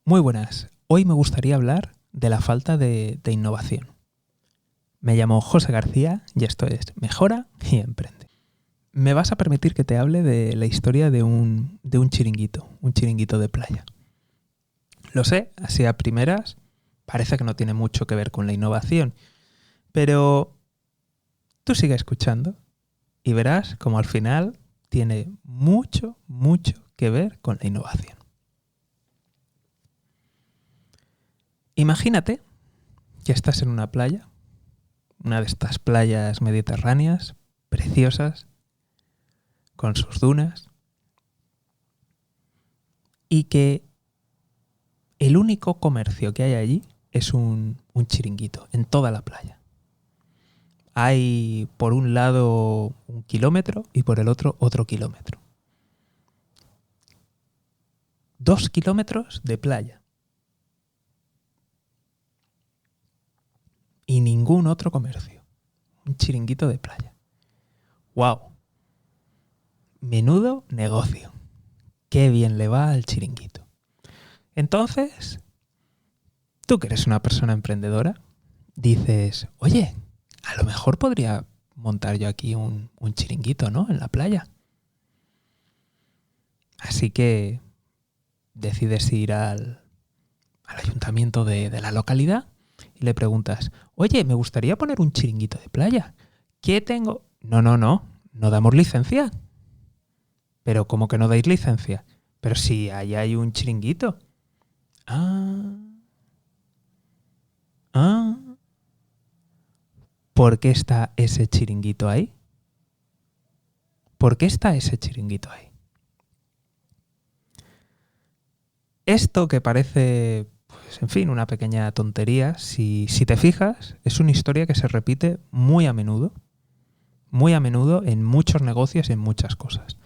Muy buenas. Hoy me gustaría hablar de la falta de innovación. Me llamo José García y esto es Mejora y Emprende. Me vas a permitir que te hable de la historia de un chiringuito de playa. Lo sé, así a primeras parece que no tiene mucho que ver con la innovación, pero tú sigue escuchando y verás como al final tiene mucho que ver con la innovación. Imagínate que estás en una playa, una de estas playas mediterráneas, preciosas, con sus dunas, y que el único comercio que hay allí es un chiringuito en toda la playa. Hay por un lado 1 kilómetro y por el otro kilómetro. 2 kilómetros de playa. Y ningún otro comercio. Un chiringuito de playa. ¡Wow! Menudo negocio. Qué bien le va al chiringuito. Entonces, tú que eres una persona emprendedora, dices, oye, a lo mejor podría montar yo aquí un chiringuito, ¿no? En la playa. Así que decides ir al ayuntamiento de la localidad y le preguntas, oye, me gustaría poner un chiringuito de playa. ¿Qué tengo? No damos licencia. Pero ¿cómo que no dais licencia? Pero si ahí hay un chiringuito. ¿Por qué está ese chiringuito ahí? ¿Por qué está ese chiringuito ahí? Esto que parece, pues, en fin, una pequeña tontería, si te fijas, es una historia que se repite muy a menudo en muchos negocios y en muchas cosas.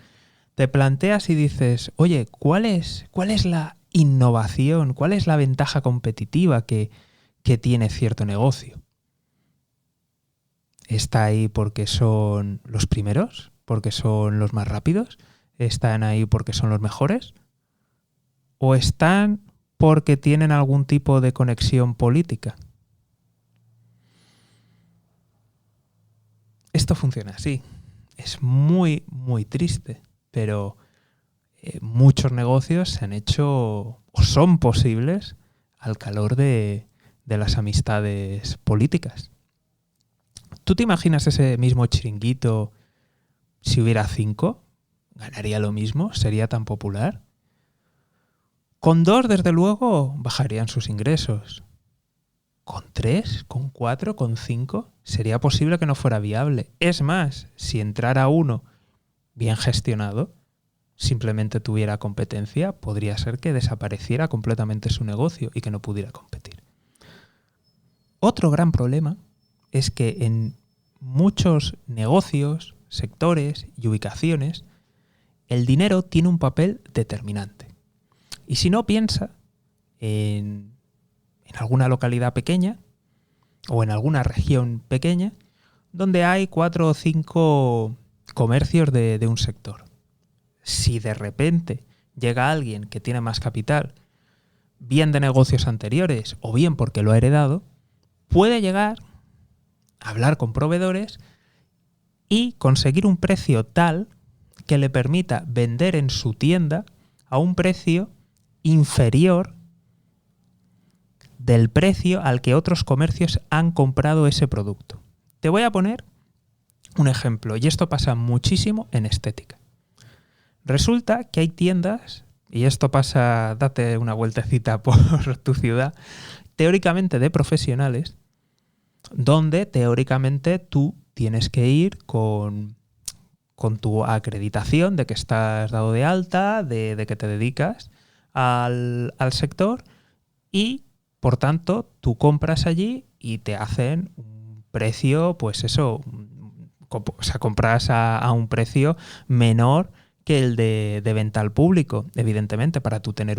Te planteas y dices, oye, ¿cuál es la innovación? ¿Cuál es la ventaja competitiva que tiene cierto negocio? ¿Está ahí porque son los primeros? ¿Porque son los más rápidos? ¿Están ahí porque son los mejores? ¿O están porque tienen algún tipo de conexión política? Esto funciona así. Es muy triste, pero muchos negocios se han hecho o son posibles al calor de las amistades políticas. ¿Tú te imaginas ese mismo chiringuito si hubiera 5? ¿Ganaría lo mismo? ¿Sería tan popular? Con 2, desde luego, bajarían sus ingresos. ¿Con 3? ¿Con 4? ¿Con 5? Sería posible que no fuera viable. Es más, si entrara uno bien gestionado, simplemente tuviera competencia, podría ser que desapareciera completamente su negocio y que no pudiera competir. Otro gran problema es que en muchos negocios, sectores y ubicaciones, el dinero tiene un papel determinante. Y si no, piensa en alguna localidad pequeña o en alguna región pequeña donde hay 4 o 5 comercios de un sector. Si de repente llega alguien que tiene más capital, bien de negocios anteriores o bien porque lo ha heredado, puede llegar a hablar con proveedores y conseguir un precio tal que le permita vender en su tienda a un precio inferior del precio al que otros comercios han comprado ese producto. Te voy a poner un ejemplo, y esto pasa muchísimo en estética. Resulta que hay tiendas, y esto pasa, date una vueltecita por tu ciudad, teóricamente de profesionales, donde teóricamente tú tienes que ir con tu acreditación de que estás dado de alta, de que te dedicas al sector, y por tanto tú compras allí y te hacen un precio, pues eso, o sea, compras a un precio menor que el de venta al público, evidentemente, para tú tener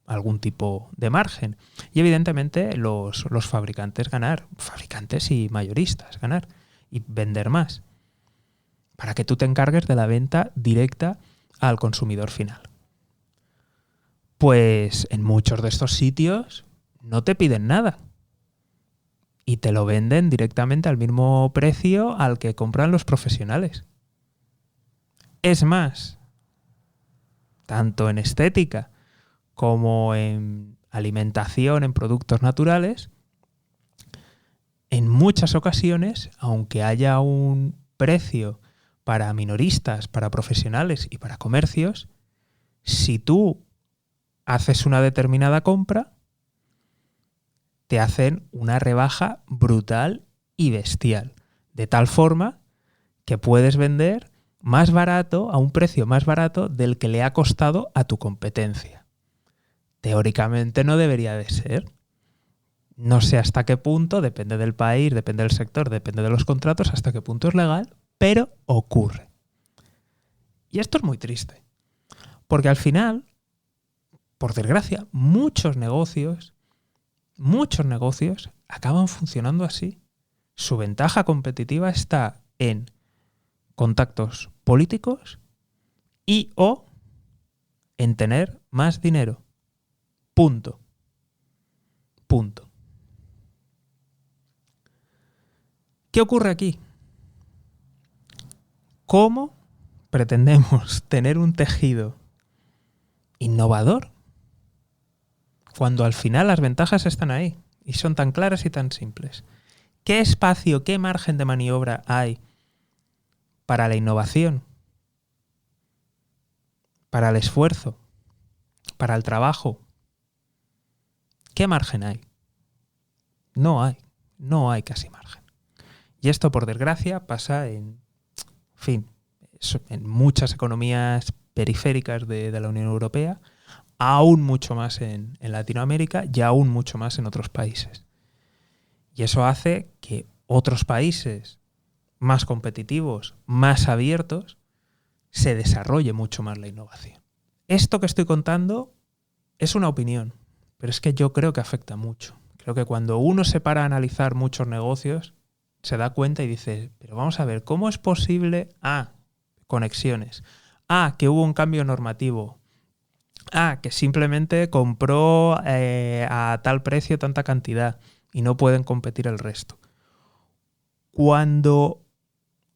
algún tipo de margen. Y evidentemente los fabricantes ganar, fabricantes y mayoristas ganar y vender más, para que tú te encargues de la venta directa al consumidor final. pues en muchos de estos sitios no te piden nada y te lo venden directamente al mismo precio al que compran los profesionales. Es más, tanto en estética como en alimentación, en productos naturales, en muchas ocasiones, aunque haya un precio para minoristas, para profesionales y para comercios, si tú haces una determinada compra, te hacen una rebaja brutal y bestial, de tal forma que puedes vender más barato, a un precio más barato del que le ha costado a tu competencia. Teóricamente no debería de ser. No sé hasta qué punto, depende del país, depende del sector, depende de los contratos, hasta qué punto es legal, pero ocurre. Y esto es muy triste, porque al final, por desgracia, muchos negocios acaban funcionando así. Su ventaja competitiva está en contactos políticos y o en tener más dinero. Punto. ¿Qué ocurre aquí? ¿Cómo pretendemos tener un tejido innovador cuando al final las ventajas están ahí y son tan claras y tan simples? ¿Qué espacio, qué margen de maniobra hay para la innovación, para el esfuerzo, para el trabajo? ¿Qué margen hay? No hay casi margen. Y esto, por desgracia, pasa en muchas economías periféricas de la Unión Europea, aún mucho más en Latinoamérica y aún mucho más en otros países. Y eso hace que otros países más competitivos, más abiertos, se desarrolle mucho más la innovación. Esto que estoy contando es una opinión, pero es que yo creo que afecta mucho. Creo que cuando uno se para a analizar muchos negocios, se da cuenta y dice, pero vamos a ver, ¿cómo es posible? Conexiones. Que hubo un cambio normativo. Que simplemente compró a tal precio tanta cantidad y no pueden competir el resto. Cuando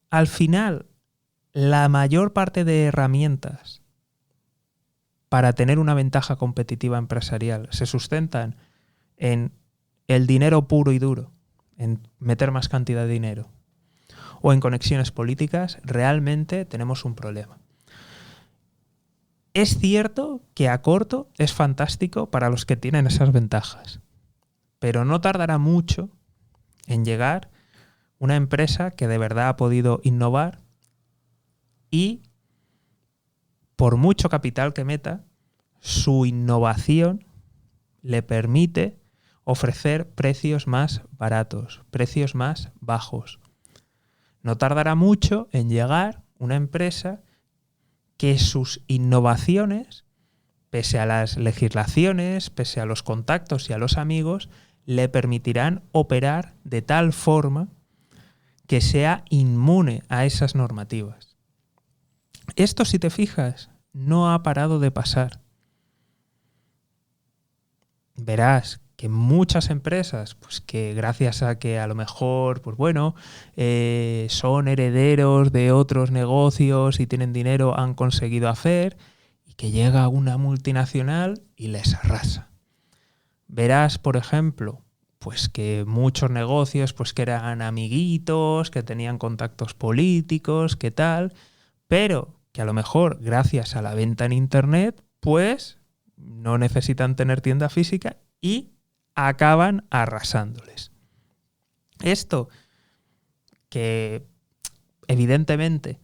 al final la mayor parte de herramientas para tener una ventaja competitiva empresarial se sustentan en el dinero puro y duro, en meter más cantidad de dinero, o en conexiones políticas, realmente tenemos un problema. Es cierto que a corto es fantástico para los que tienen esas ventajas, pero no tardará mucho en llegar una empresa que de verdad ha podido innovar y, por mucho capital que meta, su innovación le permite ofrecer precios más baratos, precios más bajos. No tardará mucho en llegar una empresa que sus innovaciones, pese a las legislaciones, pese a los contactos y a los amigos, le permitirán operar de tal forma que sea inmune a esas normativas. Esto, si te fijas, no ha parado de pasar. Verás que muchas empresas, pues que gracias a que a lo mejor, pues bueno, son herederos de otros negocios y tienen dinero, han conseguido hacer, y que llega una multinacional y les arrasa. Verás, por ejemplo, pues que muchos negocios, pues que eran amiguitos, que tenían contactos políticos, que tal, pero que a lo mejor, gracias a la venta en Internet, pues no necesitan tener tienda física y acaban arrasándoles. Esto que evidentemente,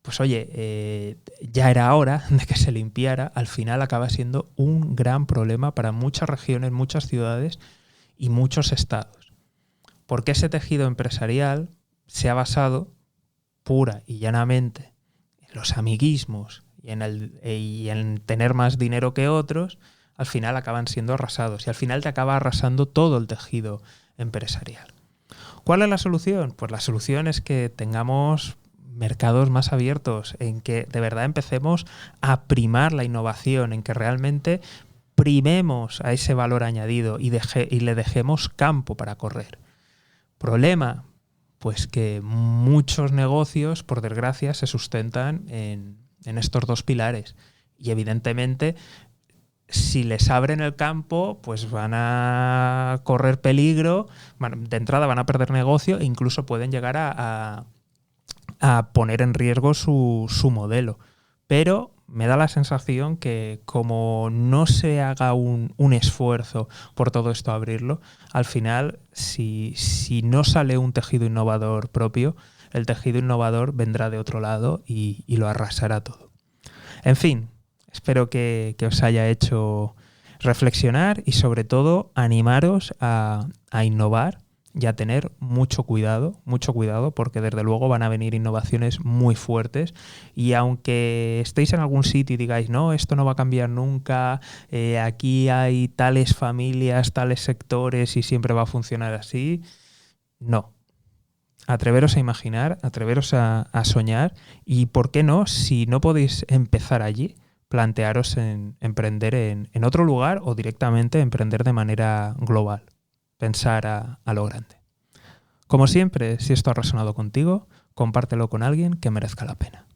pues oye, ya era hora de que se limpiara, al final acaba siendo un gran problema para muchas regiones, muchas ciudades y muchos estados. Porque ese tejido empresarial se ha basado pura y llanamente en los amiguismos y en tener más dinero que otros, al final acaban siendo arrasados y al final te acaba arrasando todo el tejido empresarial. ¿Cuál es la solución? Pues la solución es que tengamos mercados más abiertos, en que de verdad empecemos a primar la innovación, en que realmente primemos a ese valor añadido y le dejemos campo para correr. Problema, pues que muchos negocios, por desgracia, se sustentan en estos dos pilares. Y evidentemente, si les abren el campo, pues van a correr peligro, de entrada van a perder negocio e incluso pueden llegar a poner en riesgo su modelo. Pero me da la sensación que como no se haga un esfuerzo por todo esto abrirlo, al final, si no sale un tejido innovador propio, el tejido innovador vendrá de otro lado y lo arrasará todo. En fin, espero que os haya hecho reflexionar y sobre todo animaros a innovar y a tener mucho cuidado, porque desde luego van a venir innovaciones muy fuertes y aunque estéis en algún sitio y digáis, no, esto no va a cambiar nunca, aquí hay tales familias, tales sectores y siempre va a funcionar así, no. Atreveros a imaginar, atreveros a soñar y, ¿por qué no? Si no podéis empezar allí, plantearos en emprender en otro lugar o directamente emprender de manera global. Pensar a lo grande. Como siempre, si esto ha resonado contigo, compártelo con alguien que merezca la pena.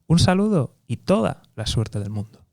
Un saludo y toda la suerte del mundo.